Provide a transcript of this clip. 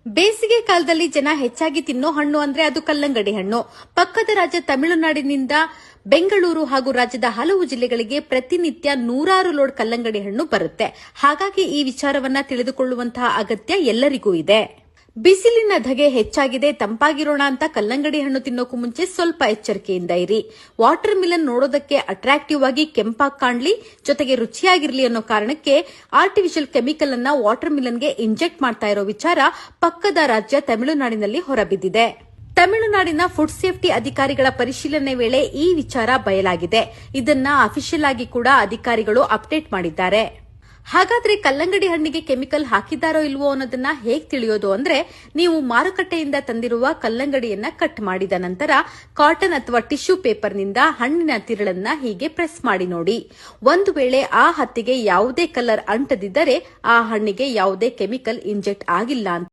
ಬೇಸಿಗೆ ಕಾಲದಲ್ಲಿ ಜನ ಹೆಚ್ಚಾಗಿ ತಿನ್ನೋ ಹಣ್ಣು ಅಂದ್ರೆ ಅದು ಕಲ್ಲಂಗಡಿ ಹಣ್ಣು. ಪಕ್ಕದ ರಾಜ್ಯ ತಮಿಳುನಾಡಿನಿಂದ ಬೆಂಗಳೂರು ಹಾಗೂ ರಾಜ್ಯದ ಹಲವು ಜಿಲ್ಲೆಗಳಿಗೆ ಪ್ರತಿನಿತ್ಯ ನೂರಾರು ಲೋಡ್ ಕಲ್ಲಂಗಡಿ ಹಣ್ಣು ಬರುತ್ತೆ. ಹಾಗಾಗಿ ಈ ವಿಚಾರವನ್ನ ತಿಳಿದುಕೊಳ್ಳುವಂತಹ ಅಗತ್ಯ ಎಲ್ಲರಿಗೂ ಇದೆ. ಬಿಸಿಲಿನ ಧಗೆ ಹೆಚ್ಚಾಗಿದೆ, ತಂಪಾಗಿರೋಣ ಅಂತ ಕಲ್ಲಂಗಡಿ ಹಣ್ಣು ತಿನ್ನೋಕು ಮುಂಚೆ ಸ್ವಲ್ಪ ಎಚ್ಚರಿಕೆಯಿಂದ ಇರಿ. ವಾಟರ್ ಮಿಲನ್ ನೋಡೋದಕ್ಕೆ ಅಟ್ರಾಕ್ಟಿವ್ ಆಗಿ ಕೆಂಪಾಗಿ ಕಾಣ್ಲಿ, ಜೊತೆಗೆ ರುಚಿಯಾಗಿರ್ಲಿ ಅನ್ನೋ ಕಾರಣಕ್ಕೆ ಆರ್ಟಿಫಿಷಿಯಲ್ ಕೆಮಿಕಲ್ ಅನ್ನ ವಾಟರ್ ಮಿಲನ್ಗೆ ಇಂಜೆಕ್ಟ್ ಮಾಡ್ತಾ ಇರೋ ವಿಚಾರ ಪಕ್ಕದ ರಾಜ್ಯ ತಮಿಳುನಾಡಿನಲ್ಲಿ ಹೊರಬಿದ್ದಿದೆ. ತಮಿಳುನಾಡಿನ ಫುಡ್ ಸೇಫ್ಟಿ ಅಧಿಕಾರಿಗಳ ಪರಿಶೀಲನೆ ವೇಳೆ ಈ ವಿಚಾರ ಬಯಲಾಗಿದೆ. ಇದನ್ನ ಅಫಿಷಿಯಲ್ ಆಗಿ ಕೂಡ ಅಧಿಕಾರಿಗಳು ಅಪ್ಡೇಟ್ ಮಾಡಿದ್ದಾರೆ. ಹಾಗಾದ್ರೆ ಕಲ್ಲಂಗಡಿ ಹಣ್ಣಿಗೆ ಕೆಮಿಕಲ್ ಹಾಕಿದ್ದಾರೋ ಇಲ್ವೋ ಅನ್ನೋದನ್ನ ಹೇಗೆ ತಿಳಿಯೋದು ಅಂದ್ರೆ, ನೀವು ಮಾರುಕಟ್ಟೆಯಿಂದ ತಂದಿರುವ ಕಲ್ಲಂಗಡಿಯನ್ನ ಕಟ್ ಮಾಡಿದ ನಂತರ ಕಾಟನ್ ಅಥವಾ ಟಿಶ್ಯೂ ಪೇಪರ್ನಿಂದ ಹಣ್ಣಿನ ತಿರುಳನ್ನ ಹೀಗೆ ಪ್ರೆಸ್ ಮಾಡಿ ನೋಡಿ. ಒಂದು ವೇಳೆ ಆ ಹತ್ತಿಗೆ ಯಾವುದೇ ಕಲರ್ ಅಂಟದಿದ್ದರೆ ಆ ಹಣ್ಣಿಗೆ ಯಾವುದೇ ಕೆಮಿಕಲ್ ಇಂಜೆಕ್ಟ್ ಆಗಿಲ್ಲ ಅಂತ